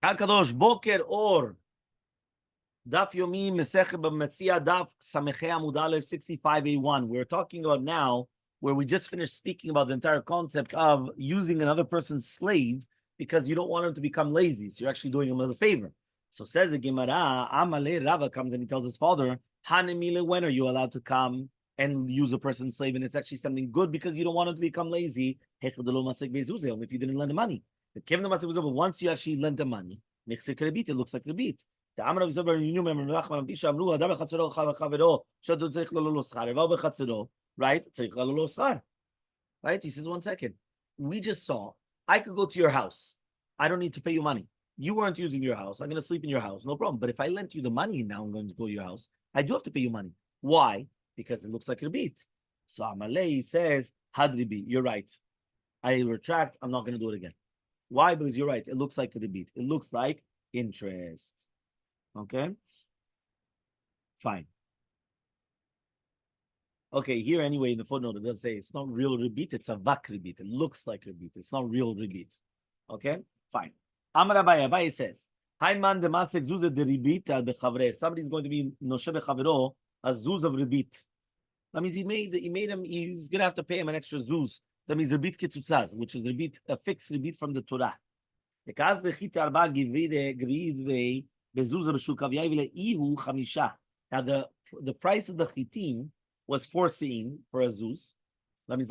Hakadosh Boker Or Daf Yomi Masechet Bava Metzia Daf Samechei Amud Aleph 65a1. We're talking about now where we just finished speaking about the entire concept of using another person's slave because you don't want him to become lazy. So you're actually doing him a favor. So says the Gemara, Elmaleh Rava comes and he tells his father, Hanemile, when are you allowed to come and use a person's slave? And it's actually something good because you don't want him to become lazy. Hechal if you didn't lend him money. But once you actually lend him money, it looks like Rabbi. Right? He says, 1 second. We just saw, I could go to your house. I don't need to pay you money. You weren't using your house. I'm going to sleep in your house. No problem. But if I lent you the money and now I'm going to go to your house, I do have to pay you money. Why? Because it looks like Rabbi. So Elmaleh says, Hadribi, you're right. I retract. I'm not going to do it again. Why? Because you're right. It looks like Rabbi. It looks like interest. Okay? Fine. Okay, here anyway in the footnote it does say it's not real Rabbi, it's a vak Rabbi. It looks like Rabbi. It's not real Rabbi. Okay? Fine. Amar Abaye says, Hi man de masek zuz de ribit bechavre. Somebody's going to be noshe bechavero a zuz of ribit. That means he's gonna have to pay him an extra zuz. That means ribit kitzutzaz, which is ribit, a fixed ribit from the Torah. Because the chit arba givide grid bezuz b'shukav yavile ihu chamisha. Now the price of the chitim was 4 se'im for a zuz. That means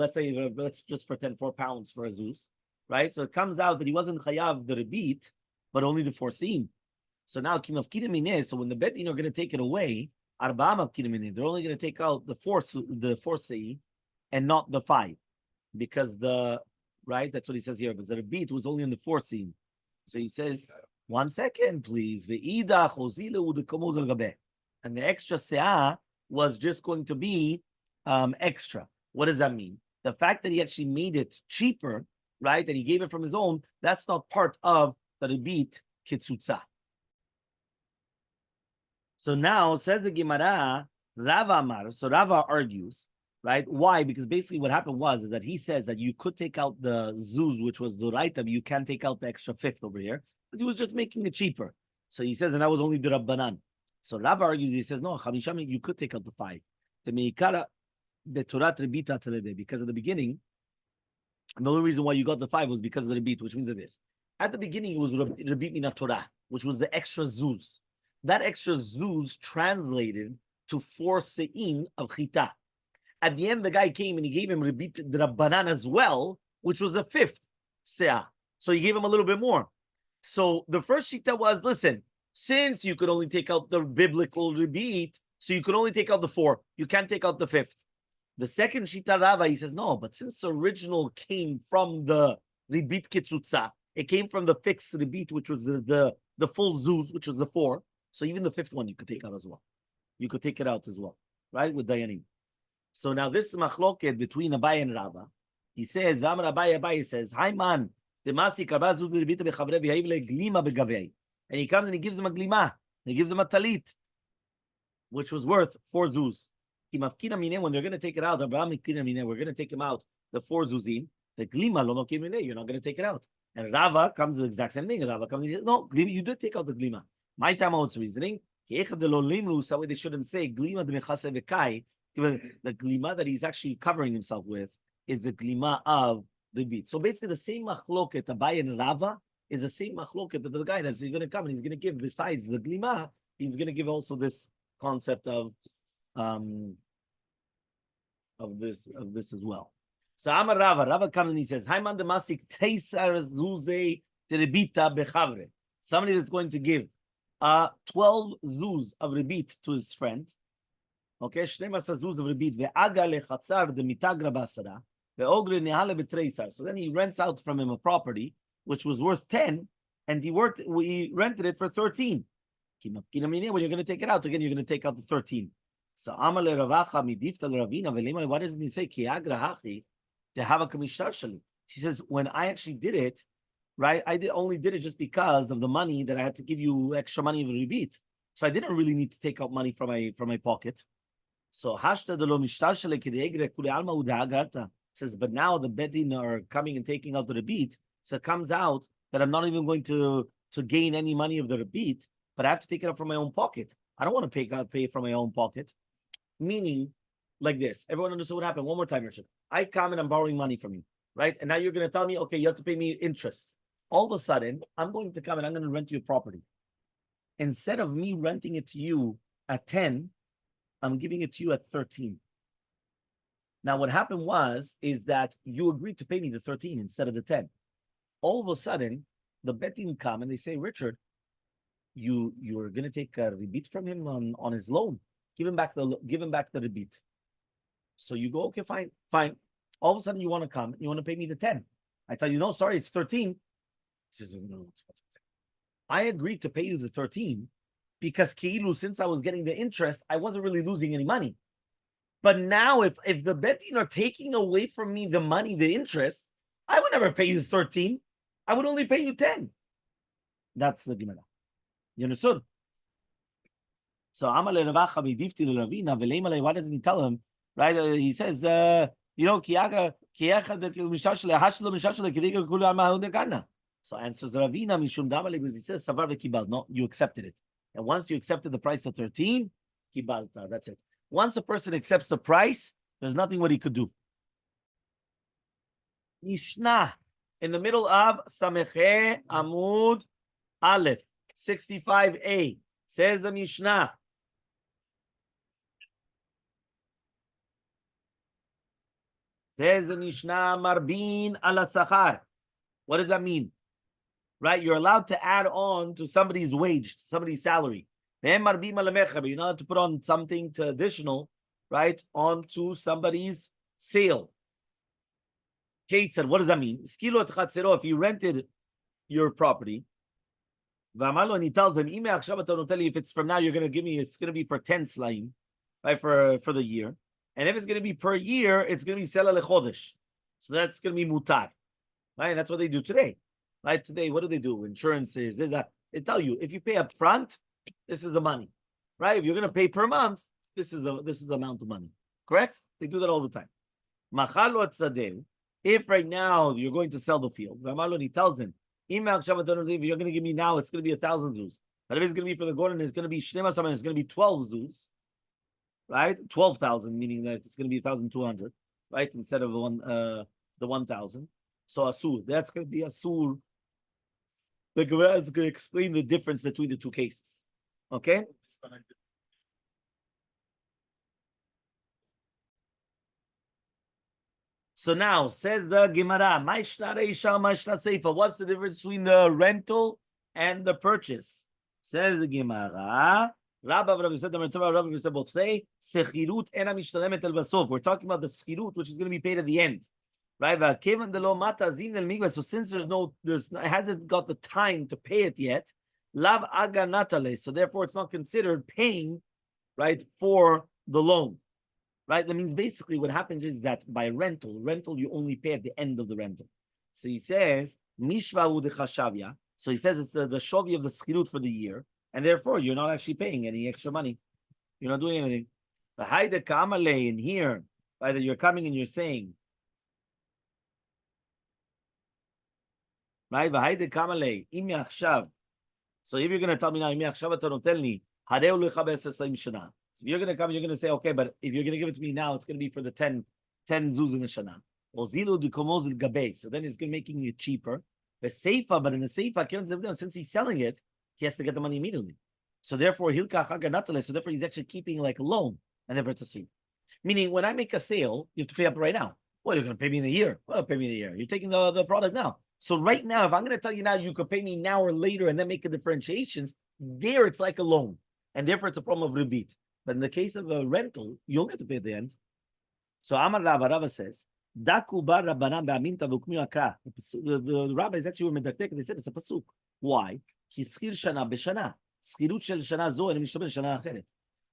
let's just pretend 4 pounds for a zuz, right? So it comes out that he wasn't chayav the ribit, but only the 4 se'im. So now kimavkidim mineh. So when the bet din are going to take it away, arba mavkidim mineh, they're only going to take out the 4 se'im and not the 5, because right, that's what he says here. Because the ribit was only in the 4 se'im. So he says, 1 second, please. Ve'idach Oziel u'dekomuz al-gabeh. And the extra se'ah was just going to be extra. What does that mean? The fact that he actually made it cheaper, right, that he gave it from his own, that's not part of the ribit kitzutza. So now, says the Gemara, Rava Amar, so Rava argues, right? Why? Because basically what happened is that he says that you could take out the zuz, which was the right, but you can't take out the extra 5th over here, because he was just making it cheaper. So he says, and that was only the Rabbanan. So Rava argues, he says, no, Chamisham, you could take out the 5. The Meikara betorat rebita telede, because at the beginning, and the only reason why you got the 5 was because of the rebit, which means that this. At the beginning, it was rebit mina Torah, which was the extra zuz. That extra zuz translated to 4 se'im of chita. At the end, the guy came and he gave him rebit drabanan as well, which was a 5th se'ah. So he gave him a little bit more. So the first shita was, listen, since you could only take out the biblical rebit, so you could only take out the 4. You can't take out the 5th. The second shita Rava, he says, no, but since the original came from the rebit kitzutza, it came from the fixed rebit, which was the full zuz, which was the 4. So even the 5th one you could take out as well. You could take it out as well, right? With Dayanim. So now this is machloket between Abaye and Rava. He says, Abaye says, Hi man, and he comes and he gives him a glima. He gives him a talit, which was worth 4 zuz. When they're going to take it out, we're going to take him out the 4 zuzim. The glima, you're not going to take it out. And Rava comes the exact same thing. Rava comes and says, no, you did take out the glima. My time out reasoning. So they shouldn't say glima de mechase vekai. The glima that he's actually covering himself with is the glima of ribit. So basically, the same machloket Abaye and Rava is the same machloket that the guy that's going to come and he's going to give, besides the glima, he's going to give also this concept of this as well. So Amar Rava comes and he says, Hi man demasik teisar zuze terebita bechavre. Somebody that's going to give 12 zuz of ribit to his friend. Okay, 12 zuz of ribit ve'aga lechatzar de mitagra basara ve'ogre nehale betreisar. So then he rents out from him a property which was worth 10, and he rented it for 13. When you're going to take it out, again, you're going to take out the 13. So Elmaleh Ravacha midifta l'Ravina ve'Elmaleh. Why doesn't he say kiagra hachi to have a kamishar shali? He says, when I actually did it, right, only did it just because of the money that I had to give you extra money of ribit. So I didn't really need to take out money from my pocket. So hashta de lo mishtar shali k'deegre kule alma u'de'agarta says, but now the bedin are coming and taking out the ribit. So it comes out that I'm not even going to to gain any money of the rebit, but I have to take it out from my own pocket. I don't want to pay from my own pocket. Meaning, like this. Everyone understood what happened. One more time, Richard. I come and I'm borrowing money from you, right? And now you're going to tell me, okay, you have to pay me interest. All of a sudden, I'm going to come and I'm going to rent you a property. Instead of me renting it to you at 10, I'm giving it to you at 13. Now, what happened is that you agreed to pay me the 13 instead of the 10. All of a sudden, the betting come and they say, Richard, you're going to take a rebate from him on his loan. Give him back the rebate. So you go, okay, fine. All of a sudden, you want to come, you want to pay me the 10. I tell you, no, sorry, it's 13. He says, no, I agreed to pay you the 13 because Keilu, since I was getting the interest, I wasn't really losing any money. But now, if the betting are taking away from me the money, the interest, I would never pay you 13. I would only pay you 10. That's the Gemara. You understood? So Elmaleh Ravacha b'difti l'Ravina v'Elmaleh. Why doesn't he tell him? Right? He says, So answers Ravina mishum damale because he says savar v'kibal. No, you accepted it, and once you accepted the price of 13, kibalta. That's it. Once a person accepts the price, there's nothing what he could do. Mishnah in the middle of Samechet Amud Aleph 65a says the Mishnah. Says the Mishnah, Marbin ala Sachar. What does that mean? Right? You're allowed to add on to somebody's wage, to somebody's salary. But you're not allowed to put on something to additional, right, onto somebody's sale. Kate said, what does that mean? If you rented your property, and he tells them, if it's from now, you're going to give me, it's going to be for 10 slaim, right, for the year. And if it's going to be per year, it's going to be sela lechodesh. So that's going to be mutar. Right? That's what they do today. Right? Today, what do they do? Insurances. They tell you, if you pay up front, this is the money. Right? If you're going to pay per month, this is the amount of money. Correct? They do that all the time. Machalo tzadel. If right now you're going to sell the field, he tells him, if you're going to give me now, it's going to be 1,000 zuz. But if it's going to be for the Gordon, it's going to be Shnema and it's going to be 12 zuz. Right? 12,000, meaning that it's going to be 1,200, right? Instead of the 1,000. So asur, that's going to be asur. The Gemara is going to explain the difference between the two cases. Okay? So now, says the Gemara, what's the difference between the rental and the purchase? Says the Gemara, Rabbi said both say, Sechirut ena mishtalemet el basof. We're talking about the sechirut, which is going to be paid at the end. Right? So since it hasn't got the time to pay it yet, lav aga natale. So therefore it's not considered paying, right, for the loan. Right? That means basically what happens is that by rental you only pay at the end of the rental. So he says, Mishva de chashavya. So he says it's the shovi of the schirut for the year, and therefore you're not actually paying any extra money. You're not doing anything. The haide kamale in here, either you're coming and you're saying, right? The kamale im yachshav. So if you're going to tell me now, im yachshav don't tell me, hareu lecha be'eser saim shana. So if you're going to come, you're going to say, okay, but if you're going to give it to me now, it's going to be for the 10 zuz in the shana. Oziel de komoz gabe. So then it's going to making it cheaper. The seifa, but in the seifa, since he's selling it, he has to get the money immediately. So therefore, hilka chaganatale. So therefore, he's actually keeping like a loan, and therefore it's a sweep. Meaning, when I make a sale, you have to pay up right now. Well, you're going to pay me in a year. Well, pay me in a year. You're taking the product now. So right now, if I'm going to tell you now, you could pay me now or later, and then make a differentiations. There, it's like a loan, and therefore it's a problem of rebit. But in the case of a rental, you only have to pay at the end. So Amar Rava says, Daku bar Rabbanan be'aminta v'ukmiu akra. The rabbis actually were medaktek, and they said it's a pasuk. Why? Ki schir shana b'shana. Schirut shel shana zo and mishtabel shana acheret.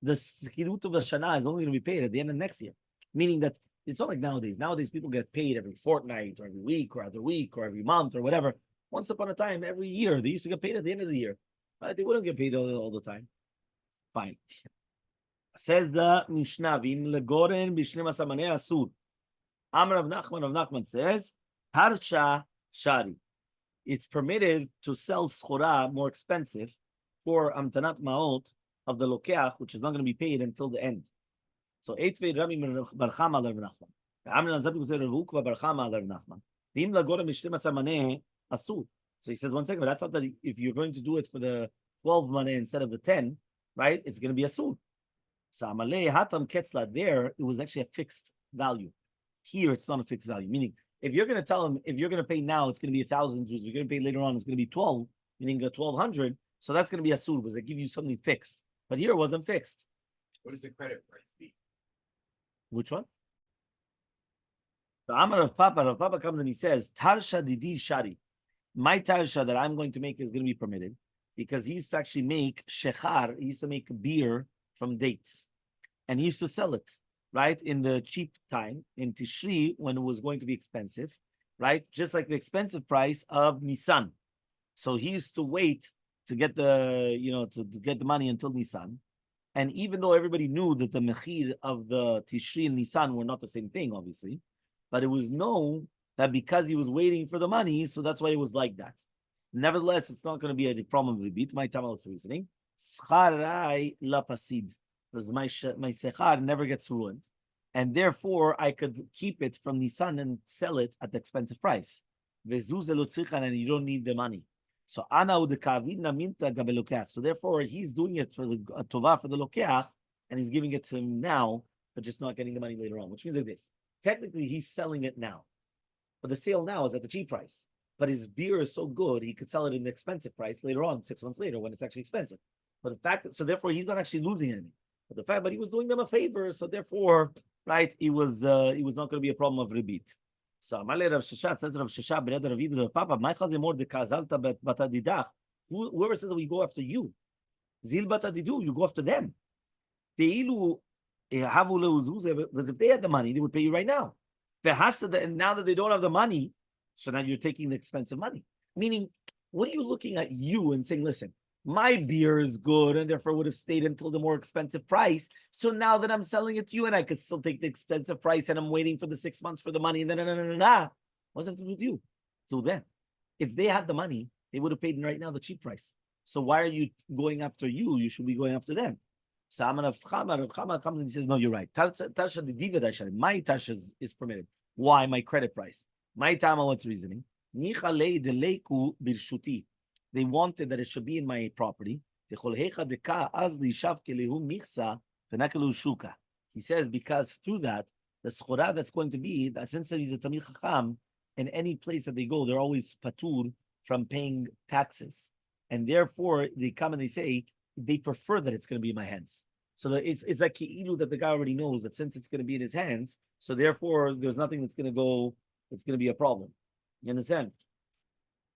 The schirut of a shana is only going to be paid at the end of next year. Meaning that it's not like nowadays. Nowadays, people get paid every fortnight, or every week, or other week, or every month, or whatever. Once upon a time, every year, they used to get paid at the end of the year. They wouldn't get paid all the time. Fine. Says the Mishnah, Vim legoren b'shnem asamanei asur. Amar Rav Nachman says, Harsha Shari. it's permitted to sell schora more expensive for amtanat ma'ot of the lokeach, which is not going to be paid until the end. So Eitzvei Rami bar Chama al Rav Nachman. Amran some people say Rav Ukva bar Chama al Rav Nachman. V'im lagora mishlim asar maneh asur. So he says, one second, but I thought that if you're going to do it for the 12 money instead of the 10, right, it's going to be asur. So Elmaleh hatam ketzla, there, it was actually a fixed value. Here, it's not a fixed value. Meaning, if you're going to tell him, if you're going to pay now, it's going to be 1,000 zuz. If you're going to pay later on, it's going to be 12, meaning 1,200. So that's going to be asur, because they give you something fixed. But here, it wasn't fixed. What does the credit price be? Which one? The Amar of Papa comes and he says, Tarsha didi shari. My tarsha that I'm going to make is going to be permitted, because he used to actually make shechar, he used to make beer from dates, and he used to sell it, right, in the cheap time, in Tishri, when it was going to be expensive, right, just like the expensive price of Nisan. So he used to wait to get the, to get the money until Nisan. And even though everybody knew that the mechir of the Tishri and Nisan were not the same thing, obviously, but it was known that because he was waiting for the money, so that's why it was like that. Nevertheless, it's not going to be a problem of ribit. My tamal's reasoning. Scharai la pasid. Because my sechar never gets ruined. And therefore, I could keep it from Nisan and sell it at the expensive price. And you don't need the money. So so therefore, he's doing it for the tova for the lokeach, and he's giving it to him now, but just not getting the money later on. Which means like this: technically, he's selling it now, but the sale now is at the cheap price. But his beer is so good, he could sell it in the expensive price later on, 6 months later, when it's actually expensive. But the fact that, so therefore, he's not actually losing anything. But the fact, but he was doing them a favor, so therefore, right, it was not going to be a problem of ribit. So Elmaleh Rav Sheshat says Rav Sheshat Bered Rav Yid Papa my chazim more the kazalta batadidach. Whoever says that we go after you, zil batadidu, you go after them. Teilu havu leuzuz, because if they had the money, they would pay you right now. And now that they don't have the money, so now you're taking the expensive money. Meaning, what are you looking at you and saying, listen, my beer is good and therefore would have stayed until the more expensive price. So now that I'm selling it to you and I could still take the expensive price and I'm waiting for the 6 months for the money. What's it to do with you? So then, if they had the money, they would have paid right now the cheap price. So why are you going after you? You should be going after them. So Chama comes and he says, no, you're right. My tarsha is permitted. Why? My credit price. My tama, what's reasoning? They wanted that it should be in my property. He says, because through that, the schora that's going to be, that since he's a Tamil Chacham, in any place that they go, they're always patur from paying taxes. And therefore, they come and they say, they prefer that it's going to be in my hands. So that it's like ki'ilu that the guy already knows that since it's going to be in his hands, so therefore, there's nothing that's going to go, it's going to be a problem. You understand?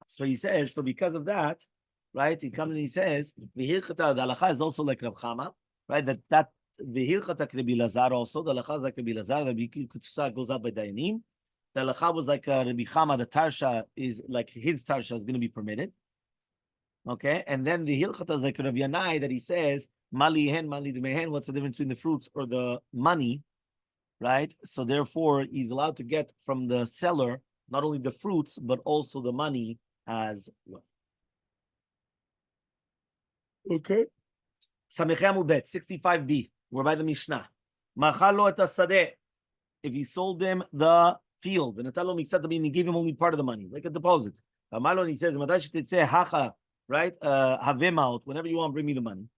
So he says, so because of that, right, he comes and he says, the halacha is also like Rav Chama, right, that the hilchata could be lazar also, the halacha is like Rabbi lazar, the Ketsusa goes up by dayanim. The halacha was like Rabbi Chama, the tarsha is like his tarsha is going to be permitted. Okay, and then the hilchata is like Rav Yanai that he says, mali hen, mali dmehen, what's the difference between the fruits or the money, right? So therefore, he's allowed to get from the seller not only the fruits, but also the money as well. Okay. Samechem ubet 65b. We're by the Mishnah. Machalo et asadeh. If he sold him the field, and Natalo miksat, he gave him only part of the money, like a deposit. Amalon, he says, "Madash tetzeh hacha," right? Havem out. Whenever you want, bring me the money.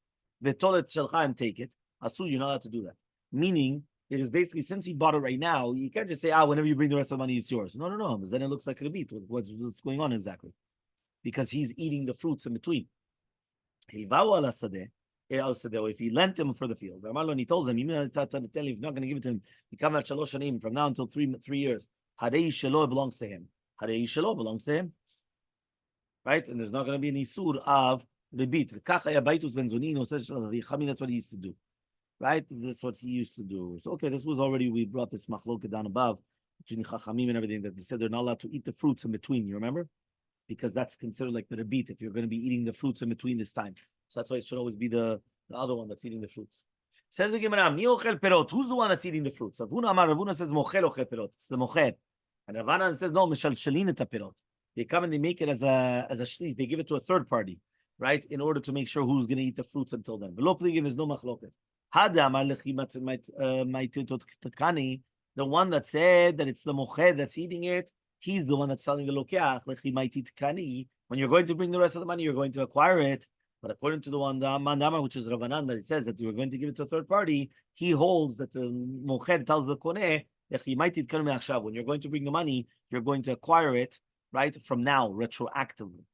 Vetolet shelcha, and take it. Asu, you're not allowed to do that. Meaning, it is basically, since he bought it right now, you can't just say, whenever you bring the rest of the money, it's yours. No. Because then it looks like a rebit. What's going on exactly? Because he's eating the fruits in between. If he lent him for the field, and he tells him, if you're not going to give it to him, from now until 3 years, it belongs to him. Belongs to him. Right? And there's not going to be an isur of rebit. That's what he used to do. Right? That's what he used to do. So, okay, this was already, we brought this machloket down above, between Chachamim and everything, that they said they're not allowed to eat the fruits in between, you remember? Because that's considered like the rebit, if you're going to be eating the fruits in between this time. So that's why it should always be the other one that's eating the fruits. Says the Gemara, Mi ochel perot, who's the one that's eating the fruits? Ravuna says, mochel ochel perot, it's the mocher. And Ravana says, no, mishalshalin et perot. They come and they make it as a shliach. They give it to a third party, right, in order to make sure who's going to eat the fruits until then. There's no machloket. The one that said that it's the moched that's eating it, he's the one that's selling the lokeach. When you're going to bring the rest of the money, you're going to acquire it. But according to the one, the Mandama, which is Ravanan, that it says that you are going to give it to a third party, he holds that the moched tells the koneh, when you're going to bring the money, you're going to acquire it, right, from now, retroactively.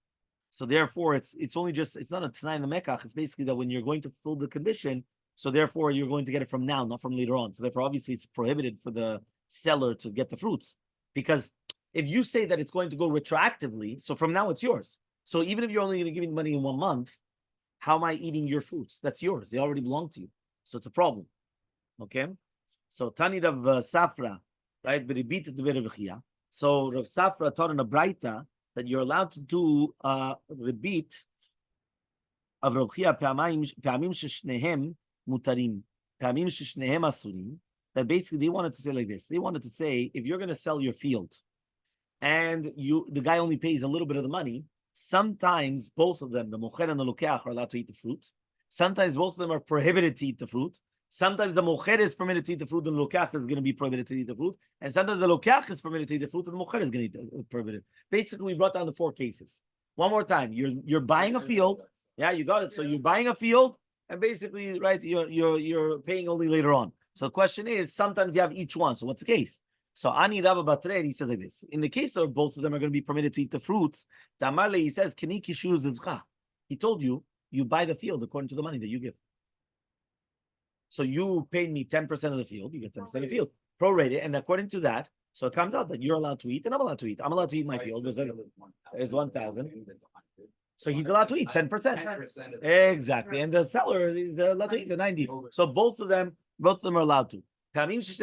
So therefore, it's only just, it's not a Tanai in the Mekach. It's basically that when you're going to fill the condition, so therefore you're going to get it from now, not from later on. So therefore, obviously, it's prohibited for the seller to get the fruits. Because if you say that it's going to go retroactively, so from now it's yours. So even if you're only going to give me the money in 1 month, how am I eating your fruits? That's yours. They already belong to you. So it's a problem. Okay? So Tani Rav Safra, right? But he beat it to So Rav Safra taught in a Braita that you're allowed to do repeat of Rav Chia Pa'amim sheshnehem mutarim, Pa'amim sheshnehem asurim. That basically they wanted to say like this. They wanted to say, if you're going to sell your field and the guy only pays a little bit of the money, sometimes both of them, the mocher and the lokeach, are allowed to eat the fruit. Sometimes both of them are prohibited to eat the fruit. Sometimes the mocher is permitted to eat the fruit, and the lokeach is going to be prohibited to eat the fruit. And sometimes the lokeach is permitted to eat the fruit, and the mocher is going to eat prohibited. Basically, we brought down the 4 cases. One more time, you're buying a field. Yeah, you got it. So you're buying a field, and basically, right, you're paying only later on. So the question is, sometimes you have each one. So what's the case? So Ani Rabba Batrer, he says like this. In the case of both of them are going to be permitted to eat the fruits, the Elmaleh, he says, he told you, you buy the field according to the money that you give. So you paid me 10% of the field, you get 10% of the field. Prorated, and according to that, so it comes out that you're allowed to eat, and I'm allowed to eat. I'm allowed to eat my field. There's 1,000. So he's allowed to eat 10%. Exactly. And the seller is allowed to eat the 90. So both of them are allowed to.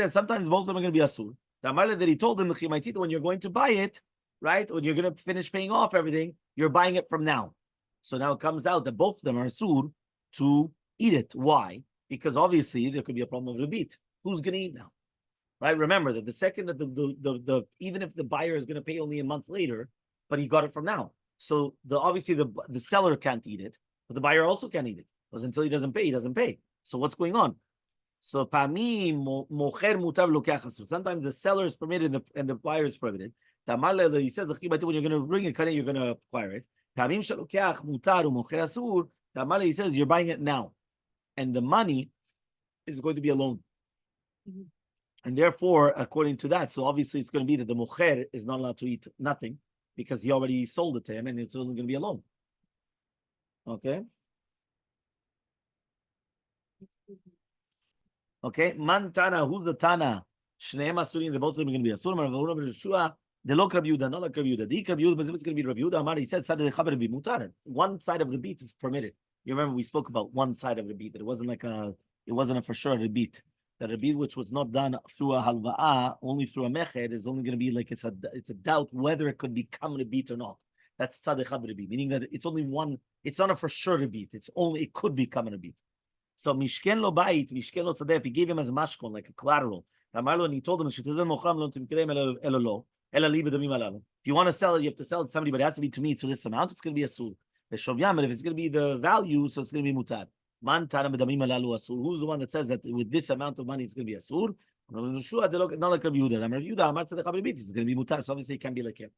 Sometimes both of them are going to be asur. The Elmaleh that he told him, when you're going to buy it, right, when you're going to finish paying off everything, you're buying it from now. So now it comes out that both of them are asur to eat it. Why? Because obviously there could be a problem of rebit. Who's going to eat now? Right? Remember that the second that the even if the buyer is going to pay only a month later, but he got it from now. So obviously the seller can't eat it, but the buyer also can't eat it. Because until he doesn't pay. So what's going on? So mocher mutav lokeach asur. Sometimes the seller is permitted and the buyer is prohibited. He says when you're going to bring it, you're going to acquire it. He says you're buying it now, and the money is going to be a loan. Mm-hmm. And therefore, according to that, so obviously it's going to be that the mocher is not allowed to eat nothing because he already sold it to him, and it's only going to be a loan. Okay. Okay, man Tana, who's the Tana? Shneim Asurim, the both of them are going to be Asurim. Rav Yeshua, the low Rabbi Yehuda, not like Rabbi Yehuda. The Rabbi Yehuda, but it's going to be Rabbi Yehuda. Amar, he said, "Side of the Chaber be mutar." One side of the beat is permitted. You remember we spoke about one side of the beat. It wasn't a for sure beat. The beat which was not done through a halvaah, only through a meched, is only going to be like it's a doubt whether it could become a beat or not. That's tzad chaber beat, meaning that it's only one. It's not a for sure beat. It could become a beat. So Mishken lo bait, Mishken lo tzadeh, if he gave him as a mashkon, like a collateral, and he told him, if you want to sell it, you have to sell it to somebody, but it has to be to me to this amount, it's going to be a sur. But if it's going to be the value, so it's going to be mutar. Who's the one that says that with this amount of money, it's going to be a sur? Not like Rabbi Yehuda. It's going to be mutar, so obviously it can be like him.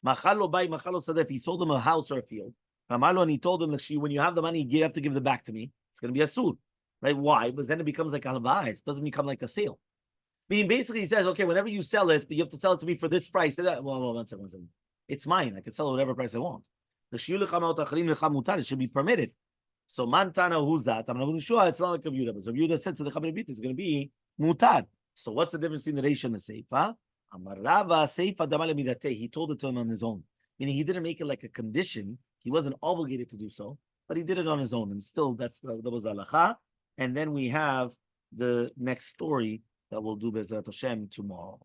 If he sold him a house or a field, and he told him that when you have the money, you have to give it back to me. It's going to be a sur, right? Why? Because then it becomes like a halvah. It doesn't become like a sale. Meaning, basically, he says, okay, whenever you sell it, but you have to sell it to me for this price. Well, one second. It's mine. I can sell it whatever price I want. It should be permitted. So, mantana, who's that? I'm not sure. It's not like Rabbi Yehuda. But Rabbi Yehuda said to the Chaber Bit, it's going to be mutar. So, what's the difference between the Reish and the Seifa? Amarava Seifa damale midate. He told it to him on his own. Meaning, he didn't make it like a condition. He wasn't obligated to do so. But he did it on his own, and still that was halacha. And then we have the next story that we'll do Bezrat Hashem tomorrow.